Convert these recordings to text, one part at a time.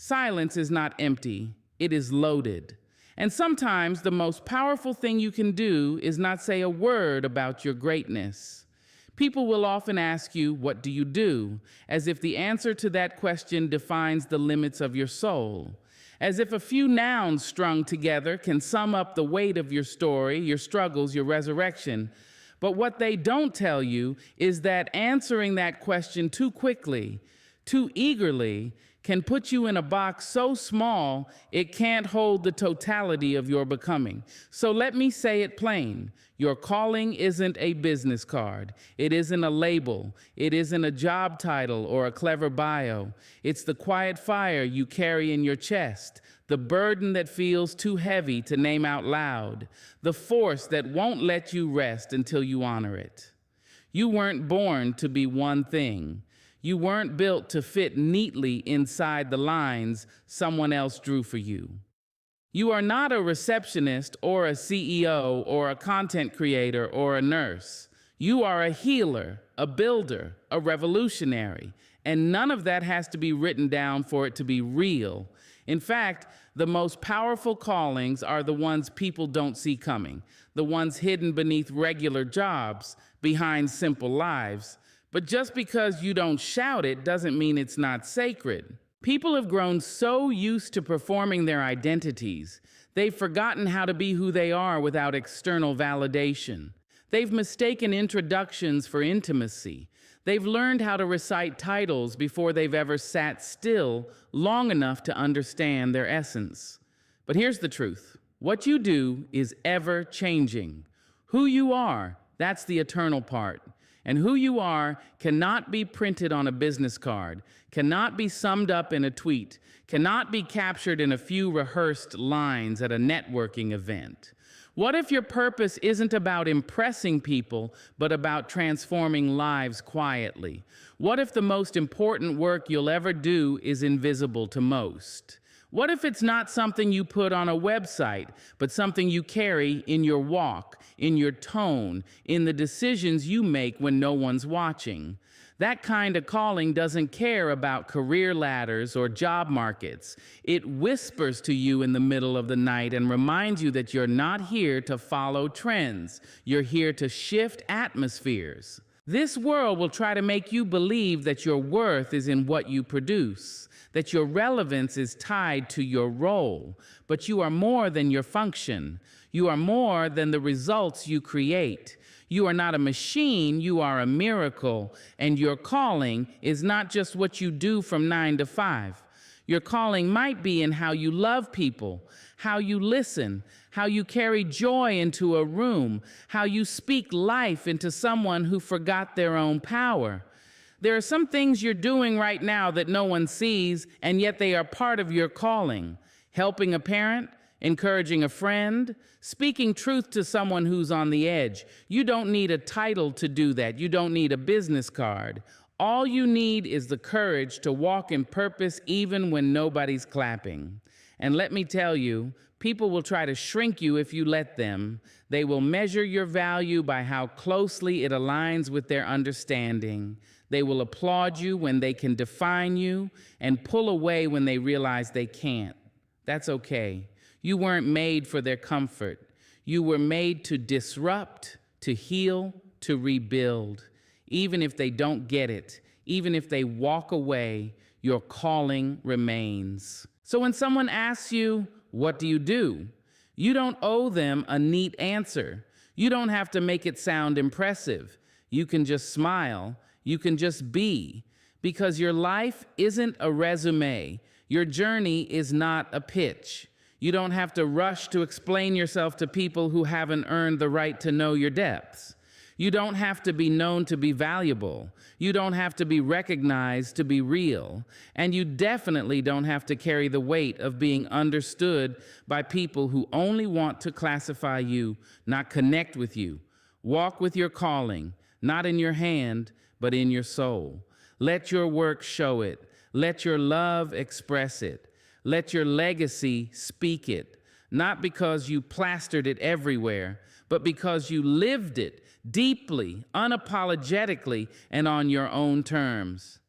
Silence is not empty, it is loaded. And sometimes the most powerful thing you can do is not say a word about your greatness. People will often ask you, "What do you do?" as if the answer to that question defines the limits of your soul. As if a few nouns strung together can sum up the weight of your story, your struggles, your resurrection. But what they don't tell you is that answering that question too quickly, too eagerly, can put you in a box so small it can't hold the totality of your becoming. So let me say it plain. Your calling isn't a business card. It isn't a label. It isn't a job title or a clever bio. It's the quiet fire you carry in your chest, the burden that feels too heavy to name out loud, the force that won't let you rest until you honor it. You weren't born to be one thing. You weren't built to fit neatly inside the lines someone else drew for you. You are not a receptionist or a CEO or a content creator or a nurse. You are a healer, a builder, a revolutionary, and none of that has to be written down for it to be real. In fact, the most powerful callings are the ones people don't see coming, the ones hidden beneath regular jobs, behind simple lives. But just because you don't shout it doesn't mean it's not sacred. People have grown so used to performing their identities, they've forgotten how to be who they are without external validation. They've mistaken introductions for intimacy. They've learned how to recite titles before they've ever sat still long enough to understand their essence. But here's the truth. What you do is ever changing. Who you are, that's the eternal part. And who you are cannot be printed on a business card, cannot be summed up in a tweet, cannot be captured in a few rehearsed lines at a networking event. What if your purpose isn't about impressing people, but about transforming lives quietly? What if the most important work you'll ever do is invisible to most? What if it's not something you put on a website, but something you carry in your walk, in your tone, in the decisions you make when no one's watching? That kind of calling doesn't care about career ladders or job markets. It whispers to you in the middle of the night and reminds you that you're not here to follow trends. You're here to shift atmospheres. This world will try to make you believe that your worth is in what you produce, that your relevance is tied to your role, but you are more than your function. You are more than the results you create. You are not a machine, you are a miracle, and your calling is not just what you do from 9 to 5. Your calling might be in how you love people, how you listen, how you carry joy into a room, how you speak life into someone who forgot their own power. There are some things you're doing right now that no one sees, and yet they are part of your calling. Helping a parent, encouraging a friend, speaking truth to someone who's on the edge. You don't need a title to do that. You don't need a business card. All you need is the courage to walk in purpose even when nobody's clapping. And let me tell you, people will try to shrink you if you let them. They will measure your value by how closely it aligns with their understanding. They will applaud you when they can define you and pull away when they realize they can't. That's okay. You weren't made for their comfort. You were made to disrupt, to heal, to rebuild. Even if they don't get it, even if they walk away, your calling remains. So when someone asks you, "What do you do?" you don't owe them a neat answer. You don't have to make it sound impressive. You can just smile. You can just be. Because your life isn't a resume. Your journey is not a pitch. You don't have to rush to explain yourself to people who haven't earned the right to know your depths. You don't have to be known to be valuable. You don't have to be recognized to be real. And you definitely don't have to carry the weight of being understood by people who only want to classify you, not connect with you. Walk with your calling, not in your hand, but in your soul. Let your work show it. Let your love express it. Let your legacy speak it. Not because you plastered it everywhere, but because you lived it deeply, unapologetically, and on your own terms.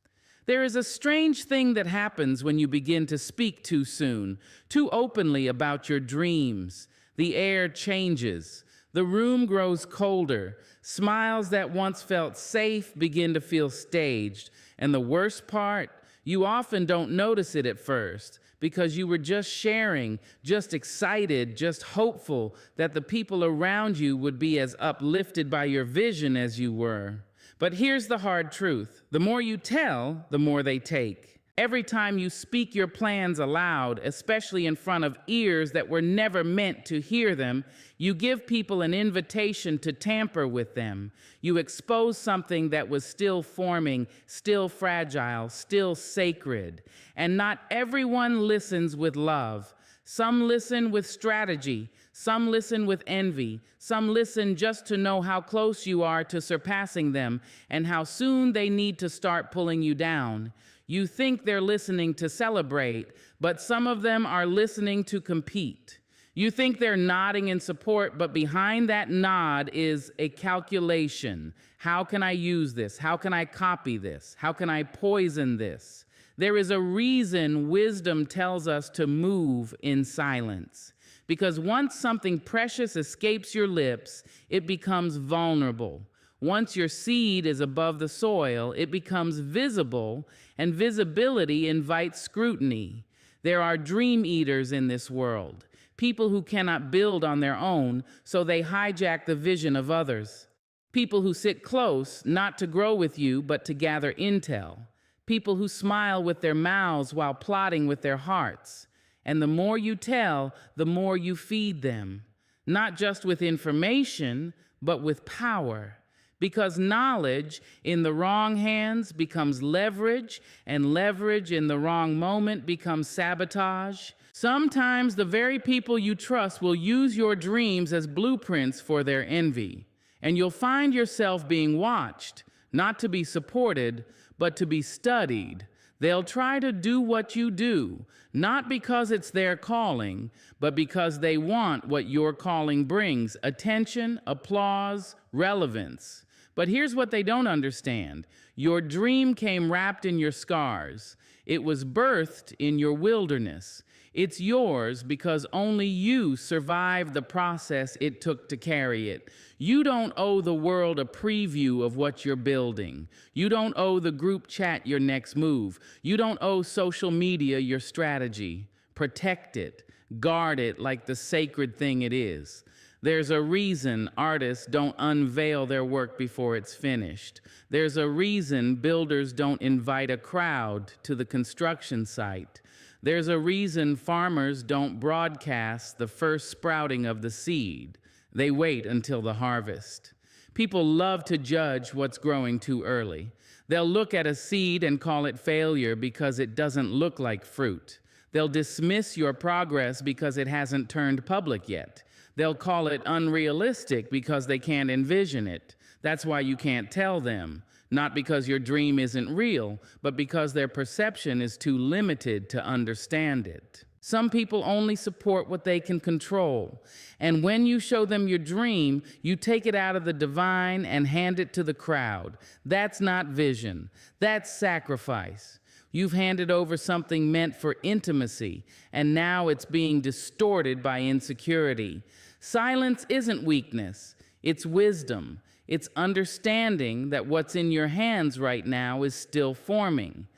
There is a strange thing that happens when you begin to speak too soon, too openly about your dreams. The air changes. The room grows colder. Smiles that once felt safe begin to feel staged. And the worst part, you often don't notice it at first because you were just sharing, just excited, just hopeful that the people around you would be as uplifted by your vision as you were. But here's the hard truth. The more you tell, the more they take. Every time you speak your plans aloud, especially in front of ears that were never meant to hear them, you give people an invitation to tamper with them. You expose something that was still forming, still fragile, still sacred. And not everyone listens with love. Some listen with strategy. Some listen with envy. Some listen just to know how close you are to surpassing them and how soon they need to start pulling you down. You think they're listening to celebrate, but some of them are listening to compete. You think they're nodding in support, but behind that nod is a calculation. How can I use this? How can I copy this? How can I poison this? There is a reason wisdom tells us to move in silence. Because once something precious escapes your lips, it becomes vulnerable. Once your seed is above the soil, it becomes visible, and visibility invites scrutiny. There are dream eaters in this world, people who cannot build on their own, so they hijack the vision of others. People who sit close, not to grow with you, but to gather intel. People who smile with their mouths while plotting with their hearts. And the more you tell, the more you feed them, not just with information, but with power. Because knowledge in the wrong hands becomes leverage, and leverage in the wrong moment becomes sabotage. Sometimes the very people you trust will use your dreams as blueprints for their envy. And you'll find yourself being watched, not to be supported, but to be studied. They'll try to do what you do, not because it's their calling, but because they want what your calling brings: attention, applause, relevance. But here's what they don't understand. Your dream came wrapped in your scars. It was birthed in your wilderness. It's yours because only you survived the process it took to carry it. You don't owe the world a preview of what you're building. You don't owe the group chat your next move. You don't owe social media your strategy. Protect it. Guard it like the sacred thing it is. There's a reason artists don't unveil their work before it's finished. There's a reason builders don't invite a crowd to the construction site. There's a reason farmers don't broadcast the first sprouting of the seed. They wait until the harvest. People love to judge what's growing too early. They'll look at a seed and call it failure because it doesn't look like fruit. They'll dismiss your progress because it hasn't turned public yet. They'll call it unrealistic because they can't envision it. That's why you can't tell them. Not because your dream isn't real, but because their perception is too limited to understand it. Some people only support what they can control. And when you show them your dream, you take it out of the divine and hand it to the crowd. That's not vision. That's sacrifice. You've handed over something meant for intimacy, and now it's being distorted by insecurity. Silence isn't weakness. It's wisdom. It's understanding that what's in your hands right now is still forming,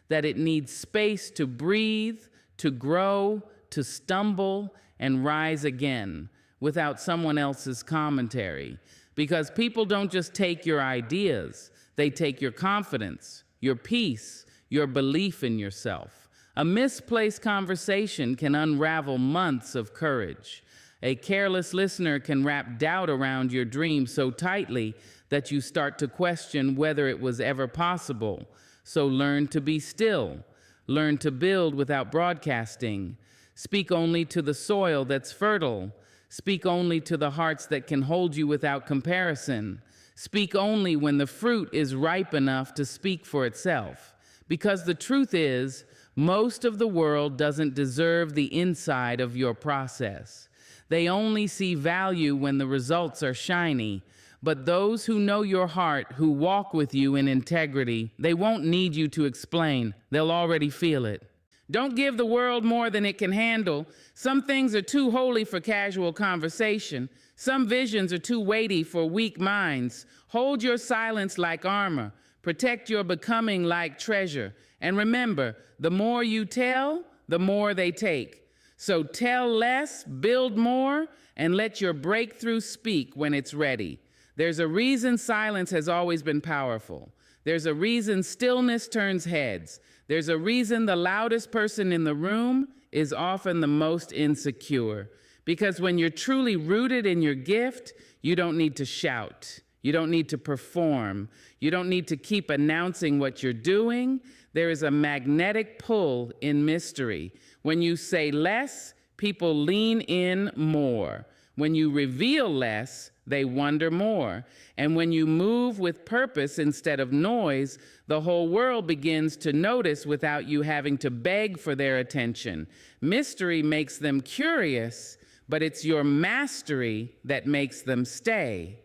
that it needs space to breathe, to grow, to stumble, and rise again without someone else's commentary. Because people don't just take your ideas, they take your confidence, your peace, your belief in yourself. A misplaced conversation can unravel months of courage. A careless listener can wrap doubt around your dream so tightly that you start to question whether it was ever possible. So learn to be still. Learn to build without broadcasting. Speak only to the soil that's fertile. Speak only to the hearts that can hold you without comparison. Speak only when the fruit is ripe enough to speak for itself. Because the truth is, most of the world doesn't deserve the inside of your process. They only see value when the results are shiny. But those who know your heart, who walk with you in integrity, they won't need you to explain. They'll already feel it. Don't give the world more than it can handle. Some things are too holy for casual conversation. Some visions are too weighty for weak minds. Hold your silence like armor. Protect your becoming like treasure. And remember, the more you tell, the more they take. So tell less, build more, and let your breakthrough speak when it's ready. There's a reason silence has always been powerful. There's a reason stillness turns heads. There's a reason the loudest person in the room is often the most insecure. Because when you're truly rooted in your gift, you don't need to shout. You don't need to perform. You don't need to keep announcing what you're doing. There is a magnetic pull in mystery. When you say less, people lean in more. When you reveal less, they wonder more. And when you move with purpose instead of noise, the whole world begins to notice without you having to beg for their attention. Mystery makes them curious, but it's your mastery that makes them stay.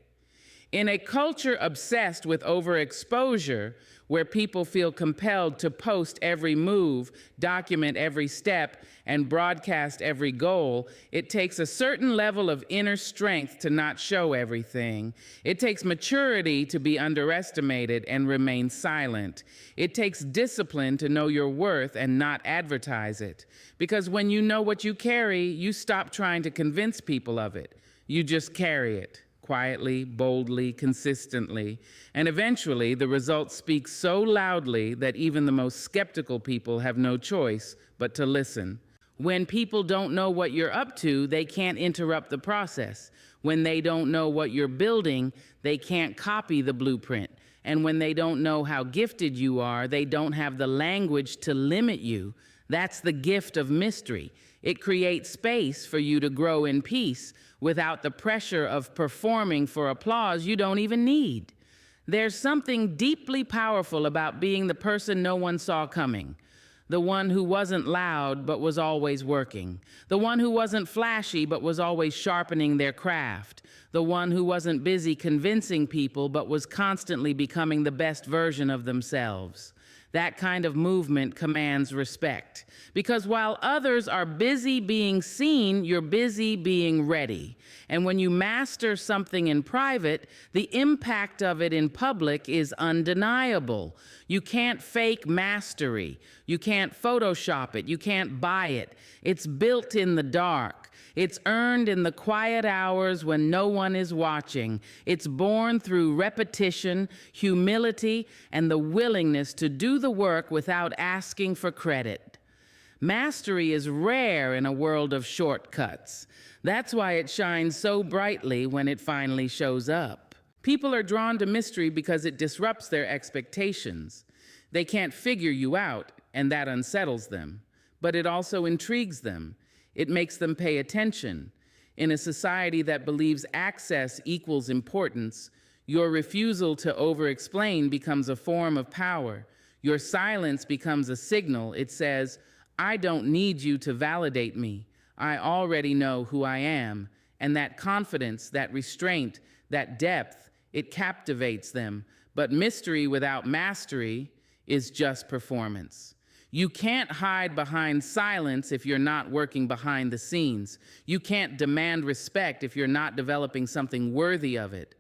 In a culture obsessed with overexposure, where people feel compelled to post every move, document every step, and broadcast every goal, it takes a certain level of inner strength to not show everything. It takes maturity to be underestimated and remain silent. It takes discipline to know your worth and not advertise it. Because when you know what you carry, you stop trying to convince people of it. You just carry it. Quietly, boldly, consistently, and eventually the results speak so loudly that even the most skeptical people have no choice but to listen. When people don't know what you're up to, they can't interrupt the process. When they don't know what you're building, they can't copy the blueprint. And when they don't know how gifted you are, they don't have the language to limit you. That's the gift of mystery. It creates space for you to grow in peace without the pressure of performing for applause you don't even need. There's something deeply powerful about being the person no one saw coming. The one who wasn't loud but was always working. The one who wasn't flashy but was always sharpening their craft. The one who wasn't busy convincing people but was constantly becoming the best version of themselves. That kind of movement commands respect. Because while others are busy being seen, you're busy being ready. And when you master something in private, the impact of it in public is undeniable. You can't fake mastery. You can't Photoshop it. You can't buy it. It's built in the dark. It's earned in the quiet hours when no one is watching. It's born through repetition, humility, and the willingness to do the work without asking for credit. Mastery is rare in a world of shortcuts. That's why it shines so brightly when it finally shows up. People are drawn to mystery because it disrupts their expectations. They can't figure you out, and that unsettles them. But it also intrigues them. It makes them pay attention. In a society that believes access equals importance, your refusal to over-explain becomes a form of power. Your silence becomes a signal. It says, I don't need you to validate me. I already know who I am. And that confidence, that restraint, that depth, it captivates them. But mystery without mastery is just performance. You can't hide behind silence if you're not working behind the scenes. You can't demand respect if you're not developing something worthy of it.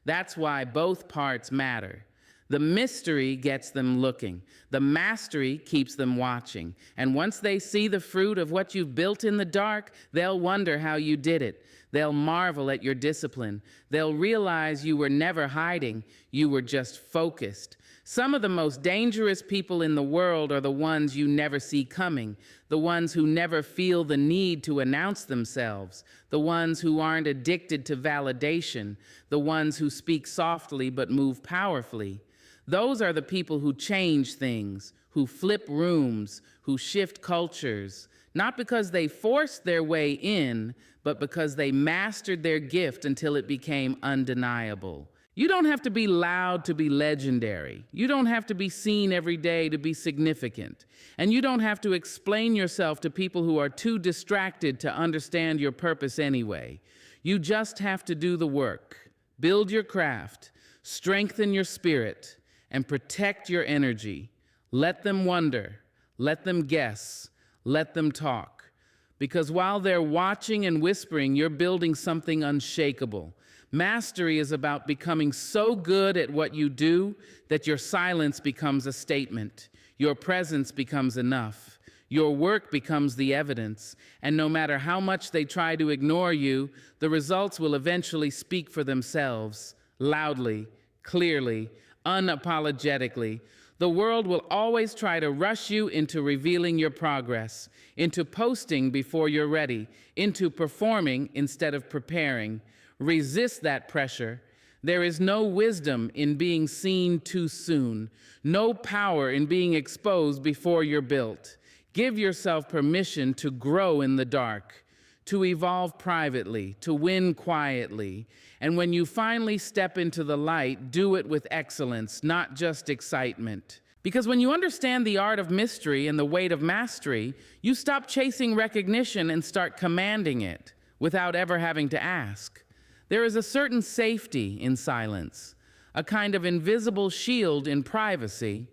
That's why both parts matter. The mystery gets them looking. The mastery keeps them watching. And once they see the fruit of what you've built in the dark, they'll wonder how you did it. They'll marvel at your discipline. They'll realize you were never hiding. You were just focused. Some of the most dangerous people in the world are the ones you never see coming, the ones who never feel the need to announce themselves, the ones who aren't addicted to validation, the ones who speak softly but move powerfully. Those are the people who change things, who flip rooms, who shift cultures, not because they forced their way in, but because they mastered their gift until it became undeniable. You don't have to be loud to be legendary. You don't have to be seen every day to be significant. And you don't have to explain yourself to people who are too distracted to understand your purpose anyway. You just have to do the work. Build your craft, strengthen your spirit, and protect your energy. Let them wonder, let them guess, let them talk. Because while they're watching and whispering, you're building something unshakable. Mastery is about becoming so good at what you do that your silence becomes a statement. Your presence becomes enough. Your work becomes the evidence. And no matter how much they try to ignore you, the results will eventually speak for themselves, loudly, clearly, unapologetically. The world will always try to rush you into revealing your progress, into posting before you're ready, into performing instead of preparing. Resist that pressure. There is no wisdom in being seen too soon, no power in being exposed before you're built. Give yourself permission to grow in the dark, to evolve privately, to win quietly. And when you finally step into the light, do it with excellence, not just excitement. Because when you understand the art of mystery and the weight of mastery, you stop chasing recognition and start commanding it without ever having to ask. There is a certain safety in silence, a kind of invisible shield in privacy.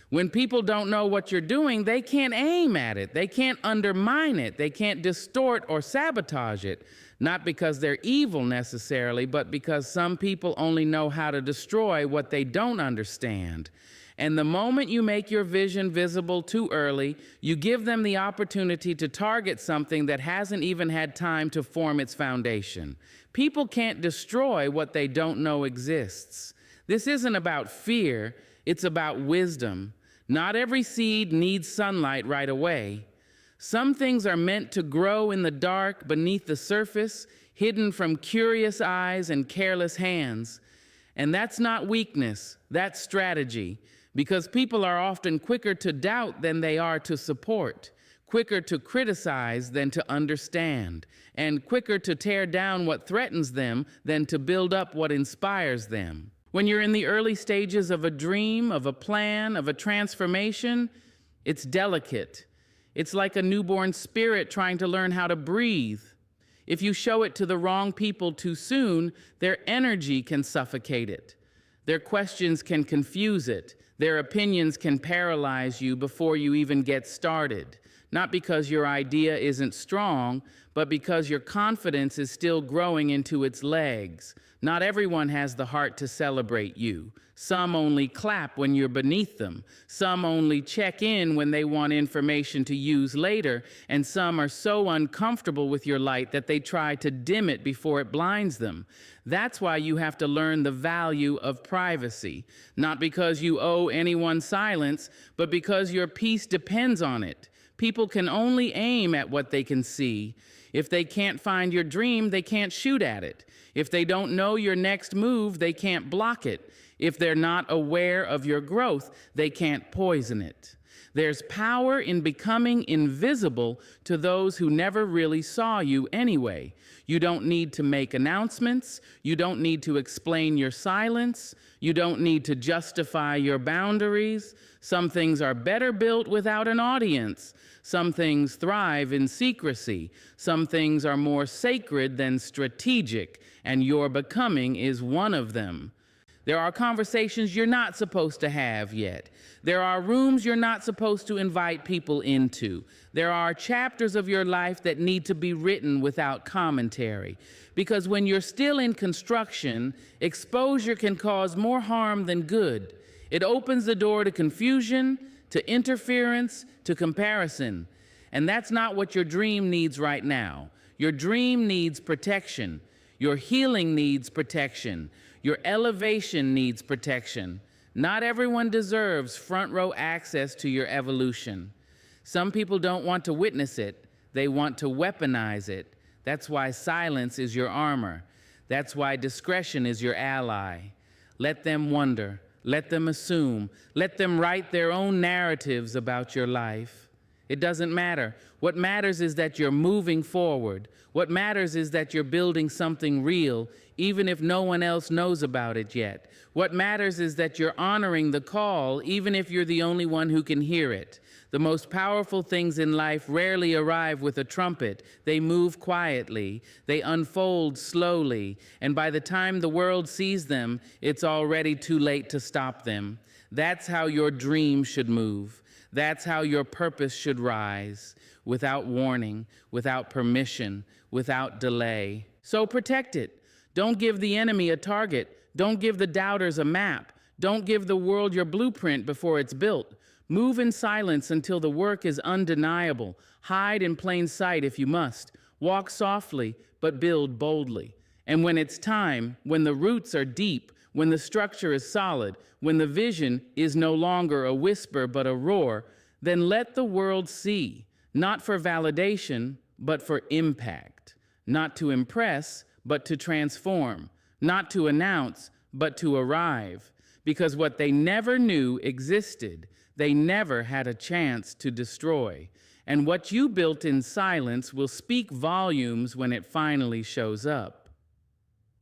When people don't know what you're doing, they can't aim at it. They can't undermine it. They can't distort or sabotage it. Not because they're evil necessarily, but because some people only know how to destroy what they don't understand. And the moment you make your vision visible too early, you give them the opportunity to target something that hasn't even had time to form its foundation. People can't destroy what they don't know exists. This isn't about fear, it's about wisdom. Not every seed needs sunlight right away. Some things are meant to grow in the dark beneath the surface, hidden from curious eyes and careless hands. And that's not weakness, that's strategy. Because people are often quicker to doubt than they are to support, quicker to criticize than to understand, and quicker to tear down what threatens them than to build up what inspires them. When you're in the early stages of a dream, of a plan, of a transformation, it's delicate. It's like a newborn spirit trying to learn how to breathe. If you show it to the wrong people too soon, their energy can suffocate it. Their questions can confuse it. Their opinions can paralyze you before you even get started. Not because your idea isn't strong, but because your confidence is still growing into its legs. Not everyone has the heart to celebrate you. Some only clap when you're beneath them. Some only check in when they want information to use later. And some are so uncomfortable with your light that they try to dim it before it blinds them. That's why you have to learn the value of privacy. Not because you owe anyone silence, but because your peace depends on it. People can only aim at what they can see. If they can't find your dream, they can't shoot at it. If they don't know your next move, they can't block it. If they're not aware of your growth, they can't poison it. There's power in becoming invisible to those who never really saw you anyway. You don't need to make announcements. You don't need to explain your silence. You don't need to justify your boundaries. Some things are better built without an audience. Some things thrive in secrecy. Some things are more sacred than strategic, and your becoming is one of them. There are conversations you're not supposed to have yet. There are rooms you're not supposed to invite people into. There are chapters of your life that need to be written without commentary. Because when you're still in construction, exposure can cause more harm than good. It opens the door to confusion, to interference, to comparison. And that's not what your dream needs right now. Your dream needs protection. Your healing needs protection. Your elevation needs protection. Not everyone deserves front row access to your evolution. Some people don't want to witness it. They want to weaponize it. That's why silence is your armor. That's why discretion is your ally. Let them wonder. Let them assume. Let them write their own narratives about your life. It doesn't matter. What matters is that you're moving forward. What matters is that you're building something real, even if no one else knows about it yet. What matters is that you're honoring the call, even if you're the only one who can hear it. The most powerful things in life rarely arrive with a trumpet. They move quietly, they unfold slowly, and by the time the world sees them, it's already too late to stop them. That's how your dream should move. That's how your purpose should rise, without warning, without permission, without delay. So protect it. Don't give the enemy a target. Don't give the doubters a map. Don't give the world your blueprint before it's built. Move in silence until the work is undeniable. Hide in plain sight if you must. Walk softly, but build boldly. And when it's time, when the roots are deep, when the structure is solid, when the vision is no longer a whisper but a roar, then let the world see, not for validation, but for impact. Not to impress, but to transform. Not to announce, but to arrive. Because what they never knew existed, they never had a chance to destroy. And what you built in silence will speak volumes when it finally shows up.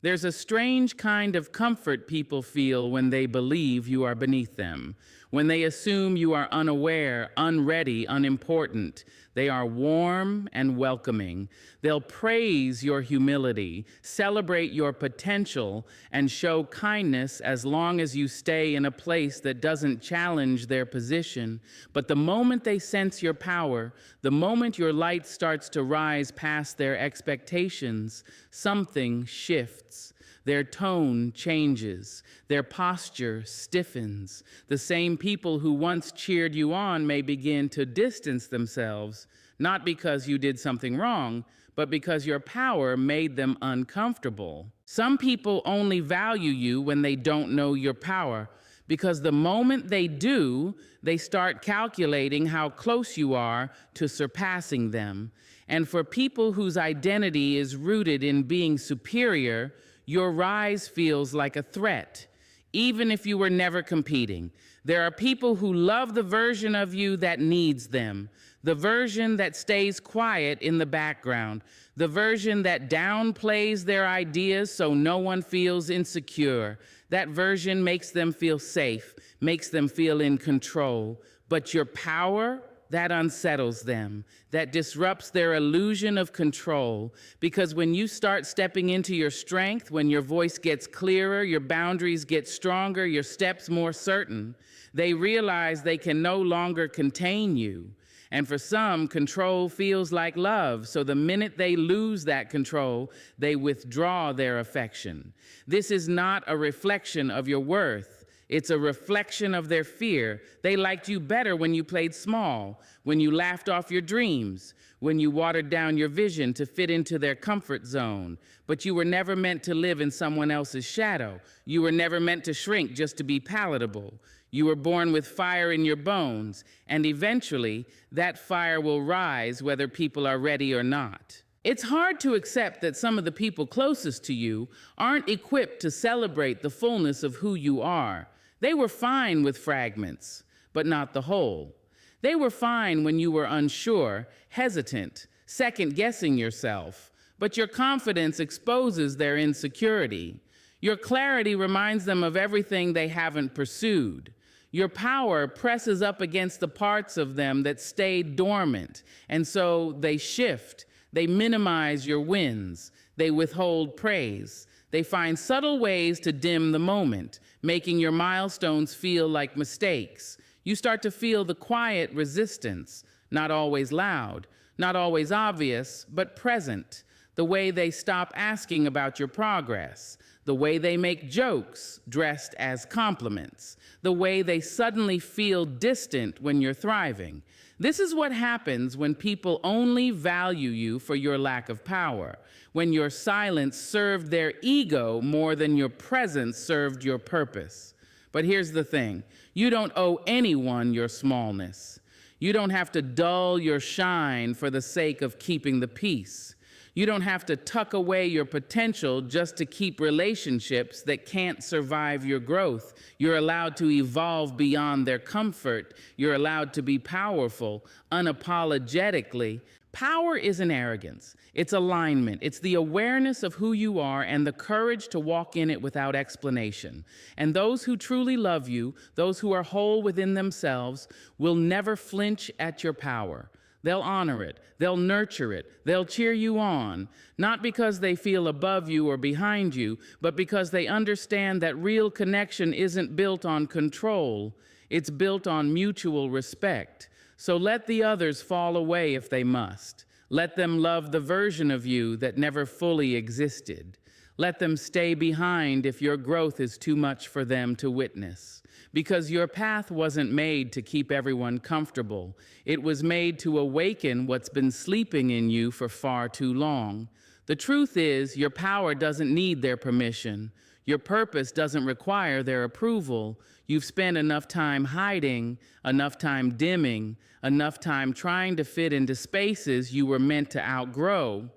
There's a strange kind of comfort people feel when they believe you are beneath them, when they assume you are unaware, unready, unimportant. They are warm and welcoming. They'll praise your humility, celebrate your potential, and show kindness as long as you stay in a place that doesn't challenge their position. But the moment they sense your power, the moment your light starts to rise past their expectations, something shifts. Their tone changes. Their posture stiffens. The same people who once cheered you on may begin to distance themselves, not because you did something wrong, but because your power made them uncomfortable. Some people only value you when they don't know your power, because the moment they do, they start calculating how close you are to surpassing them. And for people whose identity is rooted in being superior, your rise feels like a threat, even if you were never competing. There are people who love the version of you that needs them, the version that stays quiet in the background, the version that downplays their ideas so no one feels insecure. That version makes them feel safe, makes them feel in control. But your power, that unsettles them, that disrupts their illusion of control. Because when you start stepping into your strength, when your voice gets clearer, your boundaries get stronger, your steps more certain, they realize they can no longer contain you. And for some, control feels like love, so the minute they lose that control, they withdraw their affection. This is not a reflection of your worth. It's a reflection of their fear. They liked you better when you played small, when you laughed off your dreams, when you watered down your vision to fit into their comfort zone. But you were never meant to live in someone else's shadow. You were never meant to shrink just to be palatable. You were born with fire in your bones, and eventually that fire will rise whether people are ready or not. It's hard to accept that some of the people closest to you aren't equipped to celebrate the fullness of who you are. They were fine with fragments, but not the whole. They were fine when you were unsure, hesitant, second-guessing yourself, but your confidence exposes their insecurity. Your clarity reminds them of everything they haven't pursued. Your power presses up against the parts of them that stayed dormant, and so they shift. They minimize your wins. They withhold praise. They find subtle ways to dim the moment, making your milestones feel like mistakes. You start to feel the quiet resistance, not always loud, not always obvious, but present. The way they stop asking about your progress, the way they make jokes dressed as compliments, the way they suddenly feel distant when you're thriving. This is what happens when people only value you for your lack of power, when your silence served their ego more than your presence served your purpose. But here's the thing, you don't owe anyone your smallness. You don't have to dull your shine for the sake of keeping the peace. You don't have to tuck away your potential just to keep relationships that can't survive your growth. You're allowed to evolve beyond their comfort. You're allowed to be powerful unapologetically. Power isn't arrogance. It's alignment. It's the awareness of who you are and the courage to walk in it without explanation. And those who truly love you, those who are whole within themselves, will never flinch at your power. They'll honor it. They'll nurture it. They'll cheer you on, not because they feel above you or behind you, but because they understand that real connection isn't built on control. It's built on mutual respect. So let the others fall away if they must. Let them love the version of you that never fully existed. Let them stay behind if your growth is too much for them to witness. Because your path wasn't made to keep everyone comfortable. It was made to awaken what's been sleeping in you for far too long. The truth is, your power doesn't need their permission. Your purpose doesn't require their approval. You've spent enough time hiding, enough time dimming, enough time trying to fit into spaces you were meant to outgrow.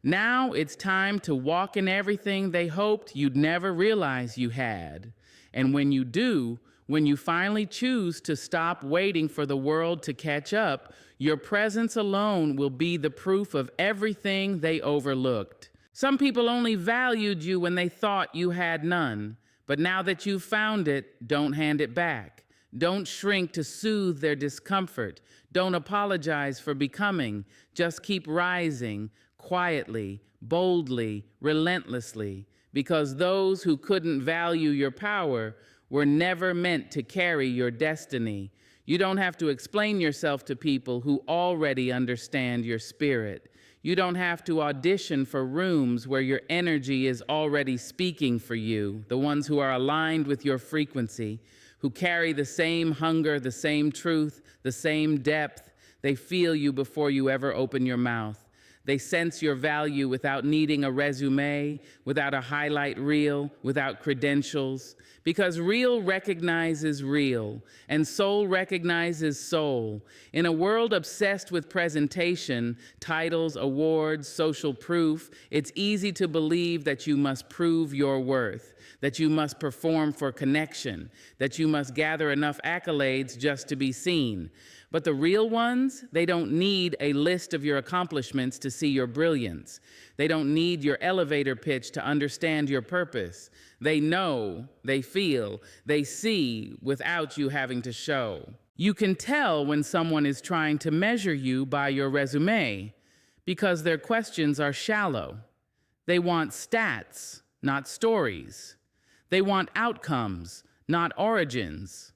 Now it's time to walk in everything they hoped you'd never realize you had. And when you do, when you finally choose to stop waiting for the world to catch up, your presence alone will be the proof of everything they overlooked. Some people only valued you when they thought you had none. But now that you've found it, don't hand it back. Don't shrink to soothe their discomfort. Don't apologize for becoming. Just keep rising, quietly, boldly, relentlessly. Because those who couldn't value your power were never meant to carry your destiny. You don't have to explain yourself to people who already understand your spirit. You don't have to audition for rooms where your energy is already speaking for you, the ones who are aligned with your frequency, who carry the same hunger, the same truth, the same depth. They feel you before you ever open your mouth. They sense your value without needing a resume, without a highlight reel, without credentials. Because real recognizes real, and soul recognizes soul. In a world obsessed with presentation, titles, awards, social proof, it's easy to believe that you must prove your worth, that you must perform for connection, that you must gather enough accolades just to be seen. But the real ones, they don't need a list of your accomplishments to see your brilliance. They don't need your elevator pitch to understand your purpose. They know, they feel, they see without you having to show. You can tell when someone is trying to measure you by your resume because their questions are shallow. They want stats, not stories. They want outcomes, not origins.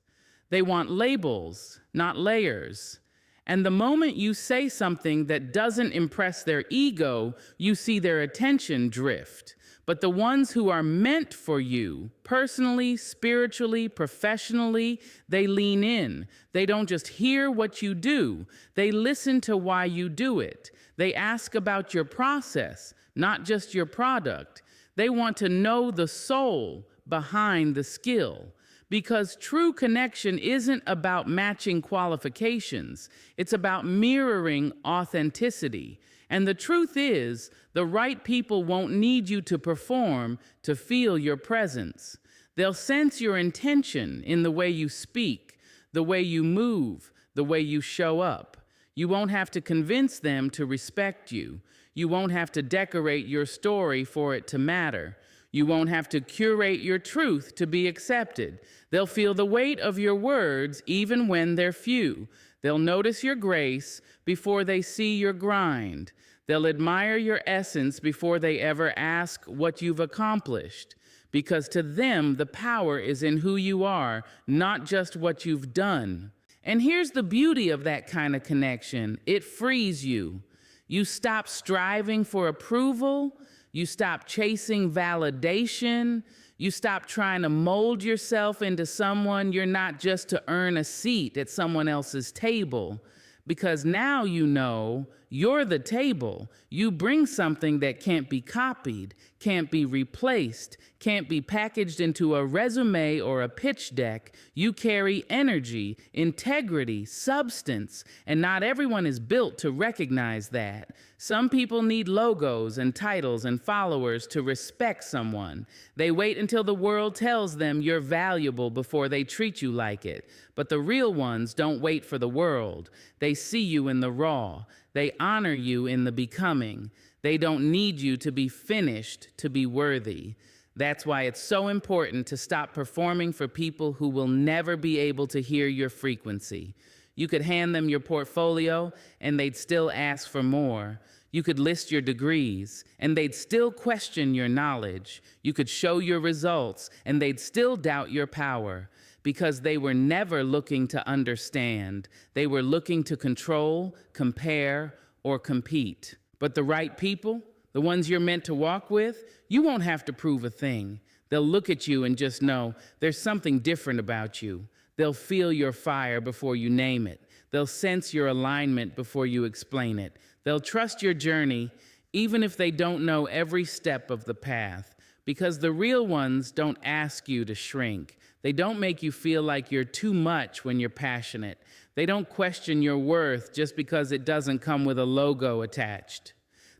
They want labels, not layers. And the moment you say something that doesn't impress their ego, you see their attention drift. But the ones who are meant for you, personally, spiritually, professionally, they lean in. They don't just hear what you do. They listen to why you do it. They ask about your process, not just your product. They want to know the soul behind the skill. Because true connection isn't about matching qualifications. It's about mirroring authenticity. And the truth is, the right people won't need you to perform to feel your presence. They'll sense your intention in the way you speak, the way you move, the way you show up. You won't have to convince them to respect you. You won't have to decorate your story for it to matter. You won't have to curate your truth to be accepted. They'll feel the weight of your words even when they're few. They'll notice your grace before they see your grind. They'll admire your essence before they ever ask what you've accomplished. Because to them, the power is in who you are, not just what you've done. And here's the beauty of that kind of connection. It frees you. You stop striving for approval. You stop chasing validation. You stop trying to mold yourself into someone you're not just to earn a seat at someone else's table. Because now you know You're the table. You bring something that can't be copied, can't be replaced, can't be packaged into a resume or a pitch deck. You carry energy, integrity, substance, and not everyone is built to recognize that. Some people need logos and titles and followers to respect someone. They wait until the world tells them you're valuable before they treat you like it. But the real ones don't wait for the world. They see you in the raw. They honor you in the becoming. They don't need you to be finished to be worthy. That's why it's so important to stop performing for people who will never be able to hear your frequency. You could hand them your portfolio and they'd still ask for more. You could list your degrees and they'd still question your knowledge. You could show your results and they'd still doubt your power, because they were never looking to understand. They were looking to control, compare, or compete. But the right people, the ones you're meant to walk with, you won't have to prove a thing. They'll look at you and just know there's something different about you. They'll feel your fire before you name it. They'll sense your alignment before you explain it. They'll trust your journey even if they don't know every step of the path, because the real ones don't ask you to shrink. They don't make you feel like you're too much when you're passionate. They don't question your worth just because it doesn't come with a logo attached.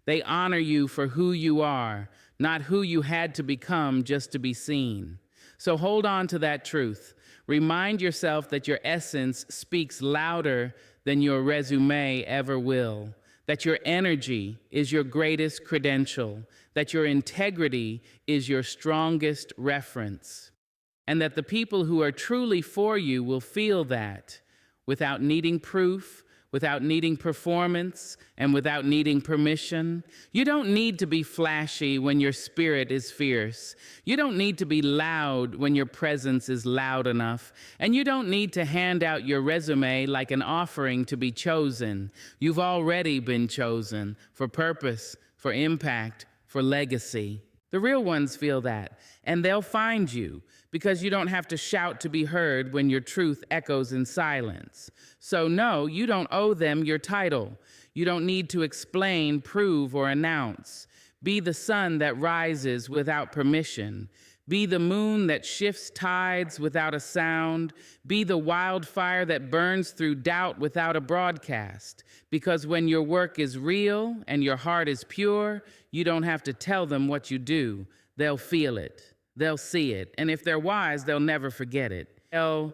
They honor you for who you are, not who you had to become just to be seen. So hold on to that truth. Remind yourself that your essence speaks louder than your resume ever will, that your energy is your greatest credential, that your integrity is your strongest reference, and that the people who are truly for you will feel that without needing proof, without needing performance, and without needing permission. You don't need to be flashy when your spirit is fierce. You don't need to be loud when your presence is loud enough. And you don't need to hand out your resume like an offering to be chosen. You've already been chosen for purpose, for impact, for legacy. The real ones feel that, and they'll find you, because you don't have to shout to be heard when your truth echoes in silence. So no, you don't owe them your title. You don't need to explain, prove, or announce. Be the sun that rises without permission. Be the moon that shifts tides without a sound. Be the wildfire that burns through doubt without a broadcast. Because when your work is real and your heart is pure, you don't have to tell them what you do. They'll feel it. They'll see it. And if they're wise, they'll never forget it. They'll